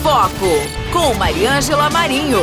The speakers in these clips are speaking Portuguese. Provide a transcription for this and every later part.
Foco, com Mariângela Marinho.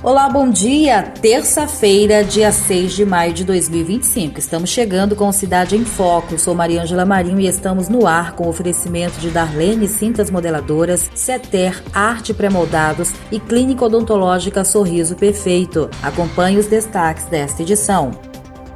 Olá, bom dia! Terça-feira, dia 6 de maio de 2025. Estamos chegando com Cidade em Foco. Sou Mariângela Marinho e estamos no ar com oferecimento de Darlene Cintas Modeladoras, Ceter Arte Pré-Moldados e Clínica Odontológica Sorriso Perfeito. Acompanhe os destaques desta edição.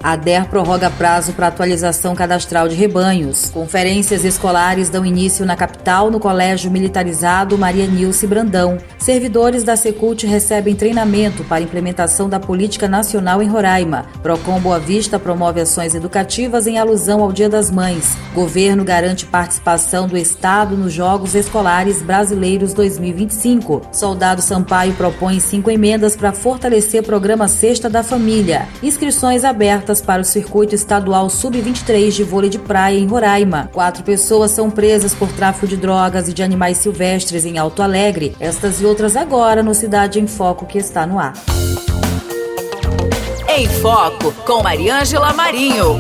A DER prorroga prazo para atualização cadastral de rebanhos. Conferências escolares dão início na capital, no Colégio Militarizado Maria Nilce Brandão. Servidores da Secult recebem treinamento para implementação da Política Nacional em Roraima. Procon Boa Vista promove ações educativas em alusão ao Dia das Mães. Governo garante participação do Estado nos Jogos Escolares Brasileiros 2025. Soldado Sampaio propõe 5 emendas para fortalecer programa Cesta da Família. Inscrições abertas para o Circuito Estadual Sub-23 de Vôlei de Praia em Roraima. 4 pessoas são presas por tráfico de drogas e de animais silvestres em Alto Alegre. Estas e outras agora no Cidade em Foco, que está no ar. Em Foco, com Mariângela Marinho.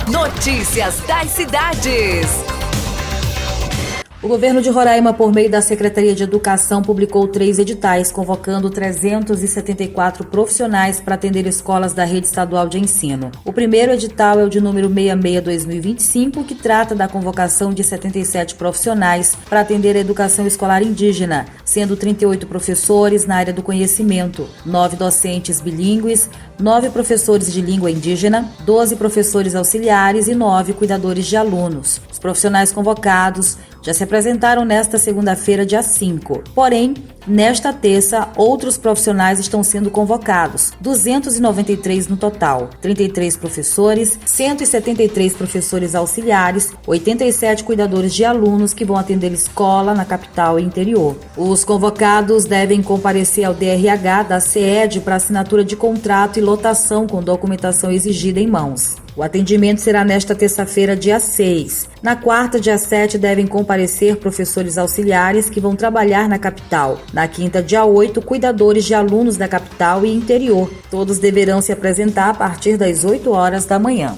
Notícias das cidades. O governo de Roraima, por meio da Secretaria de Educação, publicou 3 editais convocando 374 profissionais para atender escolas da rede estadual de ensino. O primeiro edital é o de número 66/2025, que trata da convocação de 77 profissionais para atender a educação escolar indígena, sendo 38 professores na área do conhecimento, 9 docentes bilíngues, 9 professores de língua indígena, 12 professores auxiliares e 9 cuidadores de alunos. Os profissionais convocados já se apresentaram nesta segunda-feira, dia 5. Porém, nesta terça, outros profissionais estão sendo convocados, 293 no total, 33 professores, 173 professores auxiliares, 87 cuidadores de alunos que vão atender escola na capital e interior. Os convocados devem comparecer ao DRH da CED para assinatura de contrato e lotação com documentação exigida em mãos. O atendimento será nesta terça-feira, dia 6. Na quarta, dia 7, devem comparecer professores auxiliares que vão trabalhar na capital. Na quinta, dia 8, cuidadores de alunos da capital e interior. Todos deverão se apresentar a partir das 8 horas da manhã.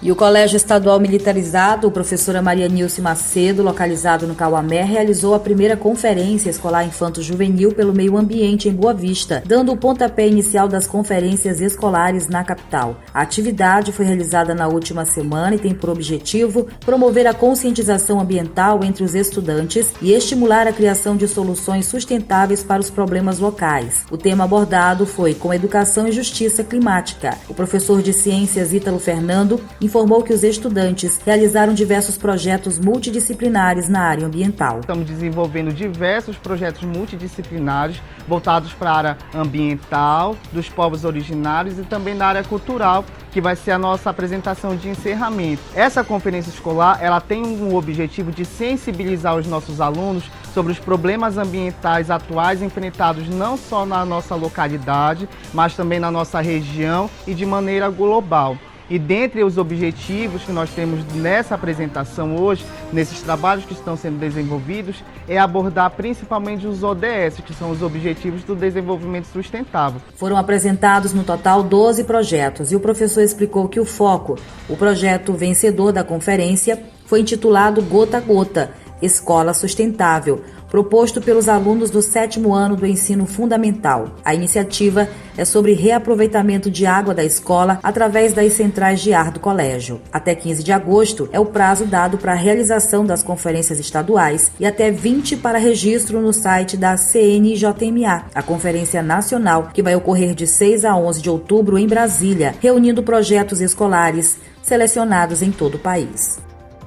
E o Colégio Estadual Militarizado, professora Maria Nilce Macedo, localizado no Cauamé, realizou a primeira conferência escolar infanto-juvenil pelo meio ambiente em Boa Vista, dando o pontapé inicial das conferências escolares na capital. A atividade foi realizada na última semana e tem por objetivo promover a conscientização ambiental entre os estudantes e estimular a criação de soluções sustentáveis para os problemas locais. O tema abordado foi com educação e justiça climática. O professor de ciências Ítalo Fernando informou que os estudantes realizaram diversos projetos multidisciplinares na área ambiental. Estamos desenvolvendo diversos projetos multidisciplinares voltados para a área ambiental, dos povos originários e também da área cultural, que vai ser a nossa apresentação de encerramento. Essa conferência escolar, ela tem o objetivo de sensibilizar os nossos alunos sobre os problemas ambientais atuais enfrentados não só na nossa localidade, mas também na nossa região e de maneira global. E dentre os objetivos que nós temos nessa apresentação hoje, nesses trabalhos que estão sendo desenvolvidos, é abordar principalmente os ODS, que são os Objetivos do Desenvolvimento Sustentável. Foram apresentados no total 12 projetos e o professor explicou que o foco, o projeto vencedor da conferência, foi intitulado Gota a Gota, Escola Sustentável, proposto pelos alunos do 7º ano do ensino fundamental. A iniciativa é sobre reaproveitamento de água da escola através das centrais de ar do colégio. Até 15 de agosto é o prazo dado para a realização das conferências estaduais e até 20 para registro no site da CNJMA, a Conferência Nacional, que vai ocorrer de 6 a 11 de outubro em Brasília, reunindo projetos escolares selecionados em todo o país.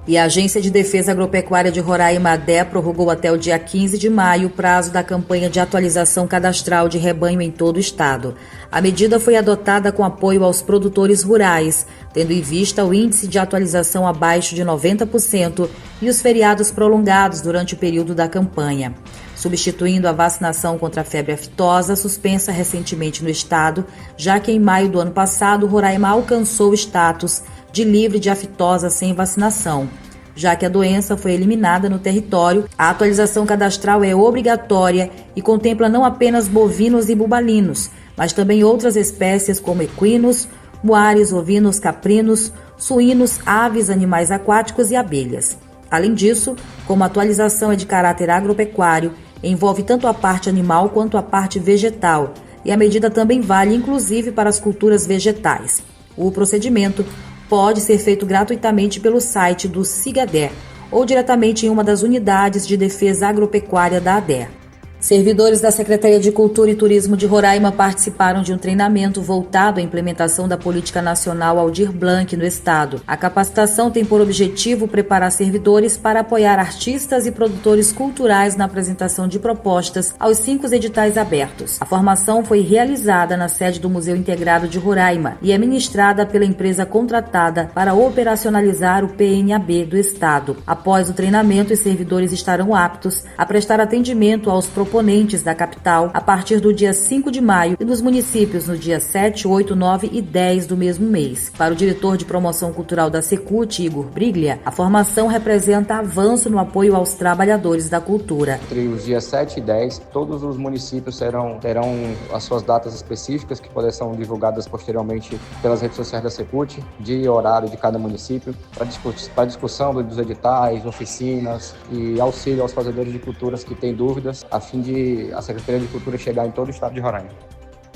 E a Agência de Defesa Agropecuária de Roraima, ADE, prorrogou até o dia 15 de maio o prazo da campanha de atualização cadastral de rebanho em todo o estado. A medida foi adotada com apoio aos produtores rurais, tendo em vista o índice de atualização abaixo de 90% e os feriados prolongados durante o período da campanha. Substituindo a vacinação contra a febre aftosa, suspensa recentemente no estado, já que em maio do ano passado, Roraima alcançou o status de livre de aftosa sem vacinação. Já que a doença foi eliminada no território, a atualização cadastral é obrigatória e contempla não apenas bovinos e bubalinos, mas também outras espécies como equinos, muares, ovinos, caprinos, suínos, aves, animais aquáticos e abelhas. Além disso, como a atualização é de caráter agropecuário, envolve tanto a parte animal quanto a parte vegetal, e a medida também vale inclusive para as culturas vegetais. O procedimento pode ser feito gratuitamente pelo site do SIGADER ou diretamente em uma das unidades de defesa agropecuária da ADER. Servidores da Secretaria de Cultura e Turismo de Roraima participaram de um treinamento voltado à implementação da Política Nacional Aldir Blanc no estado. A capacitação tem por objetivo preparar servidores para apoiar artistas e produtores culturais na apresentação de propostas aos 5 editais abertos. A formação foi realizada na sede do Museu Integrado de Roraima e é ministrada pela empresa contratada para operacionalizar o PNAB do estado. Após o treinamento, os servidores estarão aptos a prestar atendimento aos proponentes da capital a partir do dia 5 de maio e dos municípios no dia 7, 8, 9 e 10 do mesmo mês. Para o diretor de promoção cultural da Secult, Igor Briglia, a formação representa avanço no apoio aos trabalhadores da cultura. Entre os dias 7 e 10, todos os municípios terão as suas datas específicas que serão divulgadas posteriormente pelas redes sociais da Secult, dia e horário de cada município, para discussão dos editais, oficinas e auxílio aos fazedores de culturas que têm dúvidas, a fim de a Secretaria de Cultura chegar em todo o estado de Roraima.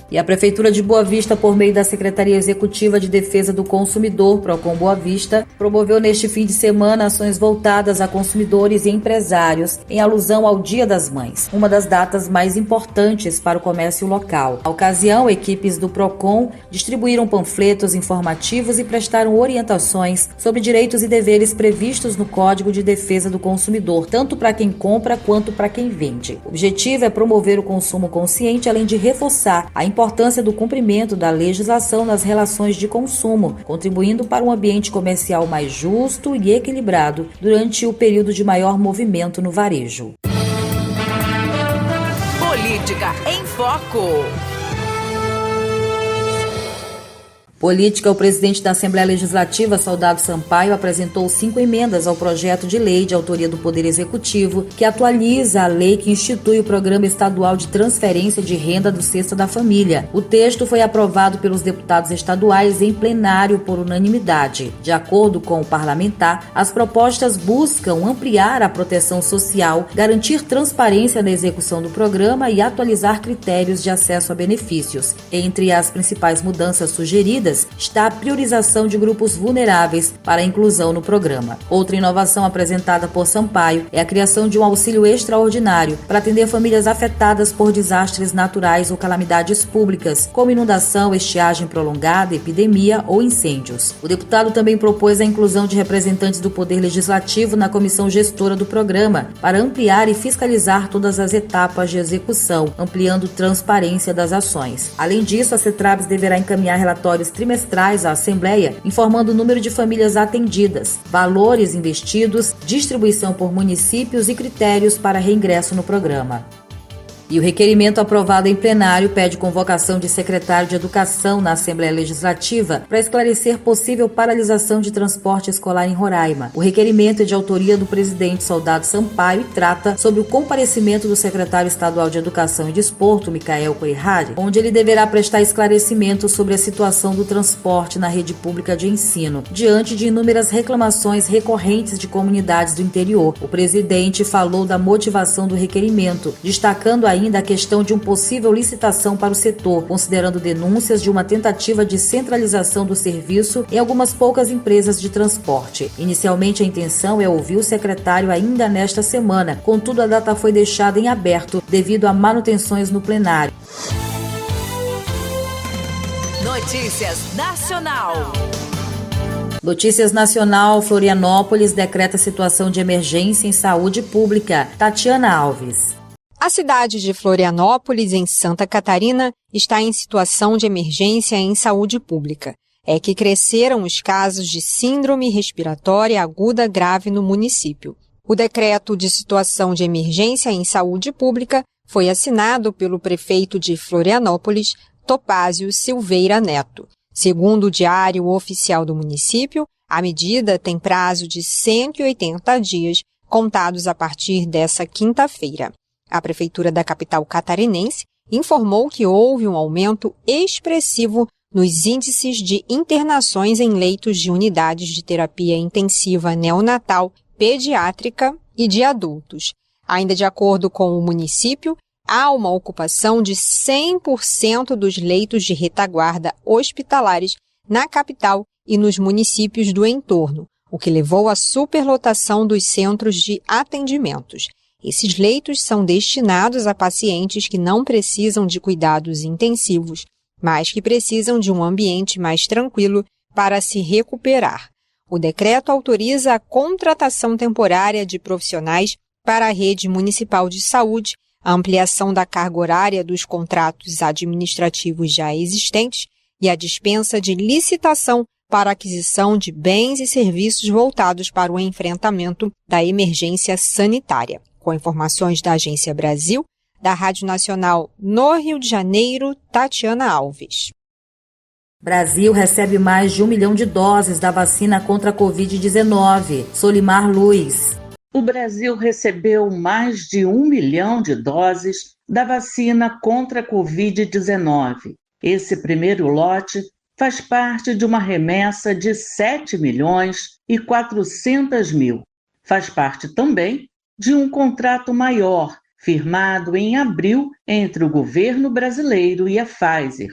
E a Prefeitura de Boa Vista, por meio da Secretaria Executiva de Defesa do Consumidor, Procon Boa Vista, promoveu neste fim de semana ações voltadas a consumidores e empresários em alusão ao Dia das Mães, uma das datas mais importantes para o comércio local. Na ocasião, equipes do Procon distribuíram panfletos informativos e prestaram orientações sobre direitos e deveres previstos no Código de Defesa do Consumidor, tanto para quem compra quanto para quem vende. O objetivo é promover o consumo consciente, além de reforçar a importância do cumprimento da legislação nas relações de consumo, contribuindo para um ambiente comercial mais justo e equilibrado durante o período de maior movimento no varejo. Política em Foco. Política, o presidente da Assembleia Legislativa, Soldado Sampaio, apresentou 5 emendas ao projeto de lei de autoria do Poder Executivo, que atualiza a lei que institui o Programa Estadual de Transferência de Renda do Cesta da Família. O texto foi aprovado pelos deputados estaduais em plenário por unanimidade. De acordo com o parlamentar, as propostas buscam ampliar a proteção social, garantir transparência na execução do programa e atualizar critérios de acesso a benefícios. Entre as principais mudanças sugeridas está a priorização de grupos vulneráveis para a inclusão no programa. Outra inovação apresentada por Sampaio é a criação de um auxílio extraordinário para atender famílias afetadas por desastres naturais ou calamidades públicas, como inundação, estiagem prolongada, epidemia ou incêndios. O deputado também propôs a inclusão de representantes do Poder Legislativo na comissão gestora do programa, para ampliar e fiscalizar todas as etapas de execução, ampliando transparência das ações. Além disso, a CETRABS deverá encaminhar relatórios trimestrais à Assembleia, informando o número de famílias atendidas, valores investidos, distribuição por municípios e critérios para reingresso no programa. E o requerimento aprovado em plenário pede convocação de secretário de Educação na Assembleia Legislativa para esclarecer possível paralisação de transporte escolar em Roraima. O requerimento é de autoria do presidente Soldado Sampaio e trata sobre o comparecimento do secretário estadual de Educação e Desporto, Micael Coirrari, onde ele deverá prestar esclarecimento sobre a situação do transporte na rede pública de ensino, diante de inúmeras reclamações recorrentes de comunidades do interior. O presidente falou da motivação do requerimento, destacando ainda a questão de uma possível licitação para o setor, considerando denúncias de uma tentativa de centralização do serviço em algumas poucas empresas de transporte. Inicialmente, a intenção é ouvir o secretário ainda nesta semana, contudo a data foi deixada em aberto devido a manutenções no plenário. Notícias Nacional. Notícias Nacional, Florianópolis decreta situação de emergência em saúde pública. Tatiana Alves. A cidade de Florianópolis, em Santa Catarina, está em situação de emergência em saúde pública. É que cresceram os casos de síndrome respiratória aguda grave no município. O decreto de situação de emergência em saúde pública foi assinado pelo prefeito de Florianópolis, Topázio Silveira Neto. Segundo o Diário Oficial do município, a medida tem prazo de 180 dias, contados a partir dessa quinta-feira. A Prefeitura da capital catarinense informou que houve um aumento expressivo nos índices de internações em leitos de unidades de terapia intensiva neonatal, pediátrica e de adultos. Ainda de acordo com o município, há uma ocupação de 100% dos leitos de retaguarda hospitalares na capital e nos municípios do entorno, o que levou à superlotação dos centros de atendimentos. Esses leitos são destinados a pacientes que não precisam de cuidados intensivos, mas que precisam de um ambiente mais tranquilo para se recuperar. O decreto autoriza a contratação temporária de profissionais para a rede municipal de saúde, a ampliação da carga horária dos contratos administrativos já existentes e a dispensa de licitação para a aquisição de bens e serviços voltados para o enfrentamento da emergência sanitária. Com informações da Agência Brasil, da Rádio Nacional no Rio de Janeiro, Tatiana Alves. Brasil recebe mais de 1 milhão de doses da vacina contra a Covid-19. Solimar Luiz. O Brasil recebeu mais de 1 milhão de doses da vacina contra a Covid-19. Esse primeiro lote faz parte de uma remessa de 7.400.000. Faz parte também de um contrato maior, firmado em abril entre o governo brasileiro e a Pfizer.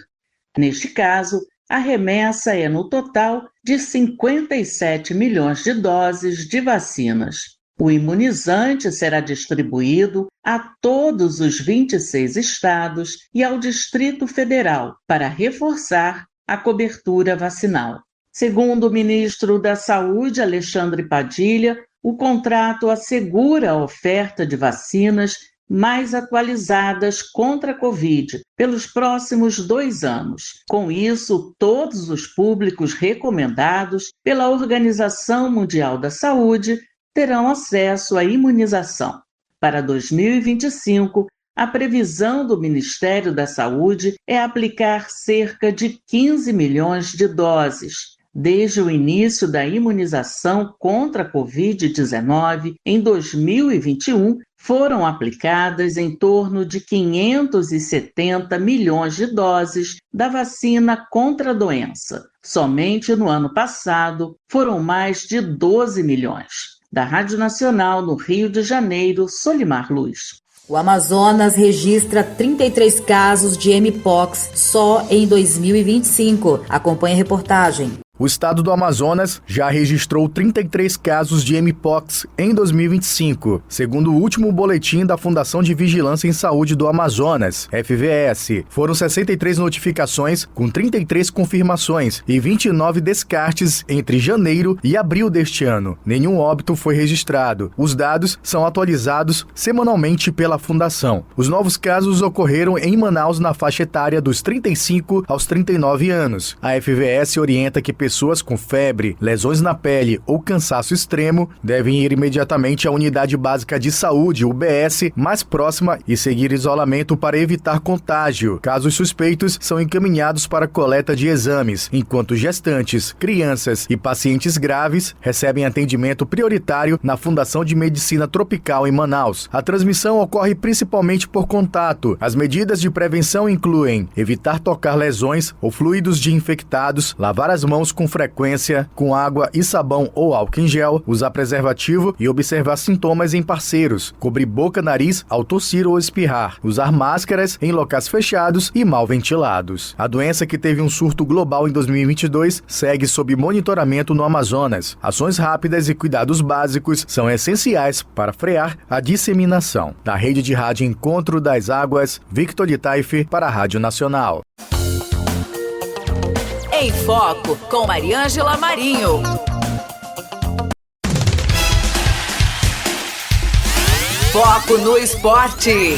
Neste caso, a remessa é no total de 57 milhões de doses de vacinas. O imunizante será distribuído a todos os 26 estados e ao Distrito Federal para reforçar a cobertura vacinal. Segundo o ministro da Saúde, Alexandre Padilha, o contrato assegura a oferta de vacinas mais atualizadas contra a Covid pelos próximos 2 anos. Com isso, todos os públicos recomendados pela Organização Mundial da Saúde terão acesso à imunização. Para 2025, a previsão do Ministério da Saúde é aplicar cerca de 15 milhões de doses. Desde o início da imunização contra a Covid-19, em 2021, foram aplicadas em torno de 570 milhões de doses da vacina contra a doença. Somente no ano passado, foram mais de 12 milhões. Da Rádio Nacional, no Rio de Janeiro, Solimar Luiz. O Amazonas registra 33 casos de Mpox só em 2025. Acompanhe a reportagem. O estado do Amazonas já registrou 33 casos de Mpox em 2025, segundo o último boletim da Fundação de Vigilância em Saúde do Amazonas, FVS. Foram 63 notificações, com 33 confirmações e 29 descartes entre janeiro e abril deste ano. Nenhum óbito foi registrado. Os dados são atualizados semanalmente pela Fundação. Os novos casos ocorreram em Manaus na faixa etária dos 35 aos 39 anos. A FVS orienta que pessoas com febre, lesões na pele ou cansaço extremo devem ir imediatamente à Unidade Básica de Saúde, UBS, mais próxima e seguir isolamento para evitar contágio. Casos suspeitos são encaminhados para coleta de exames, enquanto gestantes, crianças e pacientes graves recebem atendimento prioritário na Fundação de Medicina Tropical em Manaus. A transmissão ocorre principalmente por contato. As medidas de prevenção incluem evitar tocar lesões ou fluidos de infectados, lavar as mãos com frequência com água e sabão ou álcool em gel, usar preservativo e observar sintomas em parceiros, cobrir boca, nariz ao tossir ou espirrar, usar máscaras em locais fechados e mal ventilados. A doença, que teve um surto global em 2022, segue sob monitoramento no Amazonas. Ações rápidas e cuidados básicos são essenciais para frear a disseminação. Da Rede de Rádio Encontro das Águas, Victor de Taife para a Rádio Nacional. Em Foco, com Mariângela Marinho. Foco no esporte.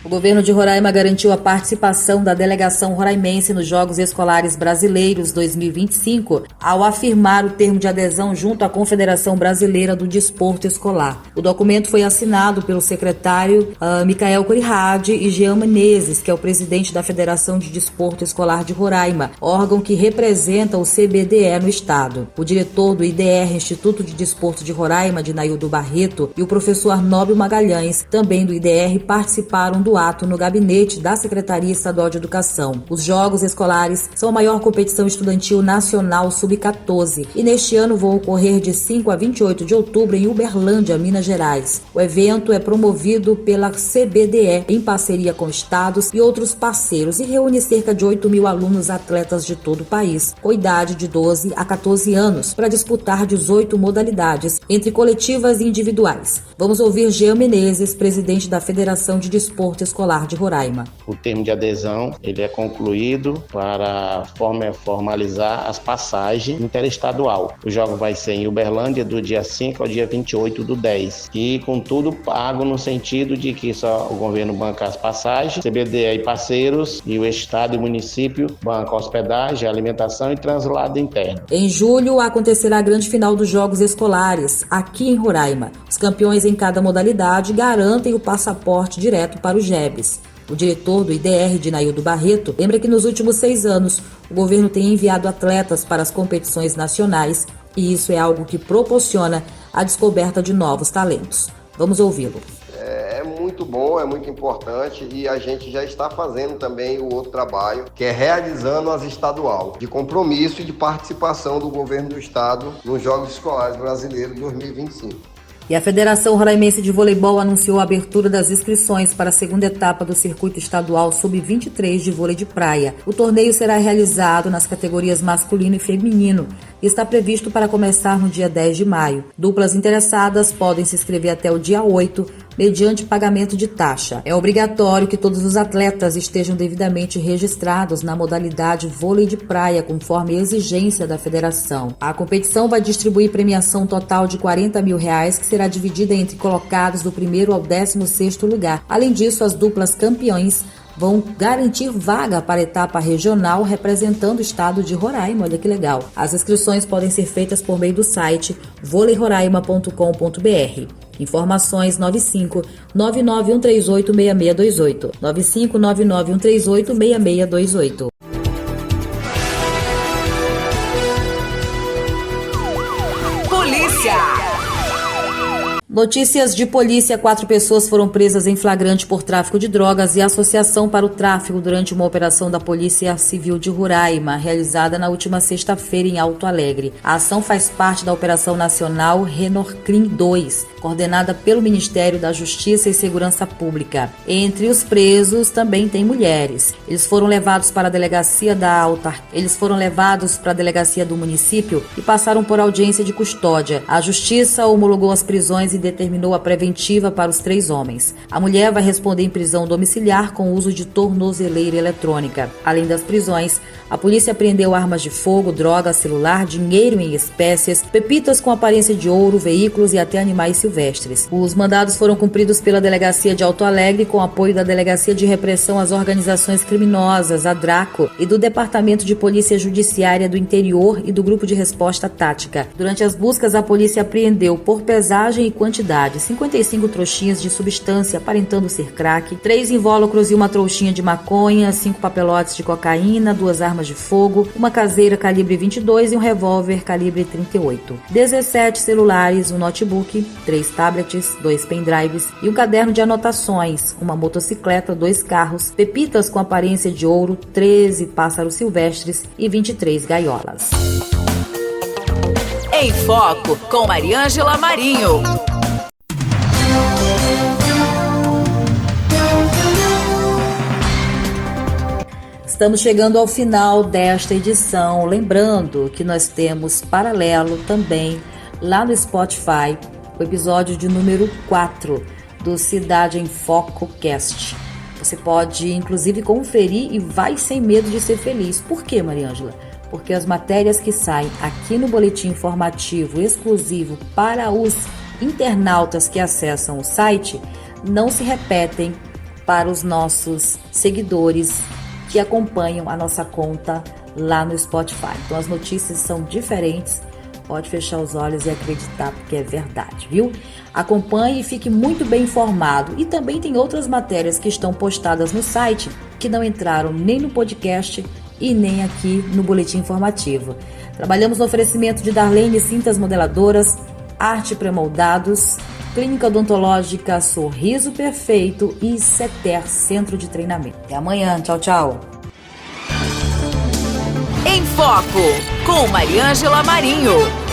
O governo de Roraima garantiu a participação da delegação roraimense nos Jogos Escolares Brasileiros 2025 ao afirmar o termo de adesão junto à Confederação Brasileira do Desporto Escolar. O documento foi assinado pelo secretário Micael Corihade e Jean Menezes, que é o presidente da Federação de Desporto Escolar de Roraima, órgão que representa o CBDE no estado. O diretor do IDR, Instituto de Desporto de Roraima, de Naildo Barreto, e o professor Arnóbio Magalhães, também do IDR, participaram do ato no gabinete da Secretaria Estadual de Educação. Os Jogos Escolares são a maior competição estudantil nacional sub-14 e neste ano vão ocorrer de 5 a 28 de outubro em Uberlândia, Minas Gerais. O evento é promovido pela CBDE em parceria com estados e outros parceiros e reúne cerca de 8.000 alunos atletas de todo o país, com idade de 12 a 14 anos, para disputar 18 modalidades, entre coletivas e individuais. Vamos ouvir Jean Menezes, presidente da Federação de Desporto Escolar de Roraima. O termo de adesão ele é concluído para formalizar as passagens interestadual. O jogo vai ser em Uberlândia do dia 5 ao dia 28 do 10 e com tudo pago no sentido de que só o governo banca as passagens, CBDE e parceiros e o estado e o município bancam hospedagem, alimentação e translado interno. Em julho acontecerá a grande final dos Jogos Escolares aqui em Roraima. Os campeões em cada modalidade garantem o passaporte direto para os JEBs. O diretor do IDR, de Naildo Barreto, lembra que nos últimos 6 anos o governo tem enviado atletas para as competições nacionais e isso é algo que proporciona a descoberta de novos talentos. Vamos ouvi-lo. É muito bom, é muito importante e a gente já está fazendo também o outro trabalho, que é realizando as estadual, de compromisso e de participação do governo do estado nos Jogos Escolares Brasileiros 2025. E a Federação Roraimense de Voleibol anunciou a abertura das inscrições para a segunda etapa do Circuito Estadual Sub-23 de vôlei de praia. O torneio será realizado nas categorias masculino e feminino e está previsto para começar no dia 10 de maio. Duplas interessadas podem se inscrever até o dia 8, mediante pagamento de taxa. É obrigatório que todos os atletas estejam devidamente registrados na modalidade vôlei de praia, conforme exigência da federação. A competição vai distribuir premiação total de R$40 mil, que será dividida entre colocados do 1º ao 16º lugar. Além disso, as duplas campeões vão garantir vaga para a etapa regional representando o estado de Roraima. Olha que legal. As inscrições podem ser feitas por meio do site voleiroraima.com.br. Informações 95 99138 6628. 95 99138 6628. Polícia! Notícias de polícia: 4 pessoas foram presas em flagrante por tráfico de drogas e associação para o tráfico durante uma operação da Polícia Civil de Roraima, realizada na última sexta-feira em Alto Alegre. A ação faz parte da Operação Nacional Renorcrim 2, coordenada pelo Ministério da Justiça e Segurança Pública. Entre os presos também tem mulheres. Eles foram levados para a delegacia do município e passaram por audiência de custódia. A Justiça homologou as prisões e determinou a preventiva para os 3 homens. A mulher vai responder em prisão domiciliar com uso de tornozeleira eletrônica. Além das prisões, a polícia apreendeu armas de fogo, droga, celular, dinheiro em espécies, pepitas com aparência de ouro, veículos e até animais silvestres. Os mandados foram cumpridos pela Delegacia de Alto Alegre com apoio da Delegacia de Repressão às Organizações Criminosas, a DRACO, e do Departamento de Polícia Judiciária do Interior e do Grupo de Resposta Tática. Durante as buscas, a polícia apreendeu por pesagem e quantidade 55 trouxinhas de substância aparentando ser crack, 3 invólucros e uma trouxinha de maconha, 5 papelotes de cocaína, 2 armas de fogo, uma caseira calibre 22 e um revólver calibre 38, 17 celulares, um notebook, 3 tablets, 2 pendrives e um caderno de anotações, uma motocicleta, 2 carros, pepitas com aparência de ouro, 13 pássaros silvestres e 23 gaiolas. Em Foco, com Mariângela Marinho. Estamos chegando ao final desta edição. Lembrando que nós temos paralelo também lá no Spotify o episódio de número 4 do Cidade em Foco Cast. Você pode inclusive conferir e vai sem medo de ser feliz. Por quê, Mariângela? Porque as matérias que saem aqui no boletim informativo exclusivo para os internautas que acessam o site não se repetem para os nossos seguidores que acompanham a nossa conta lá no Spotify. Então as notícias são diferentes, pode fechar os olhos e acreditar porque é verdade, viu? Acompanhe e fique muito bem informado. E também tem outras matérias que estão postadas no site que não entraram nem no podcast e nem aqui no boletim informativo. Trabalhamos no oferecimento de Darlene Cintas Modeladoras, Arte Premoldados, Clínica Odontológica Sorriso Perfeito e Seter Centro de Treinamento. Até amanhã. Tchau, tchau. Em Foco, com Mariângela Marinho.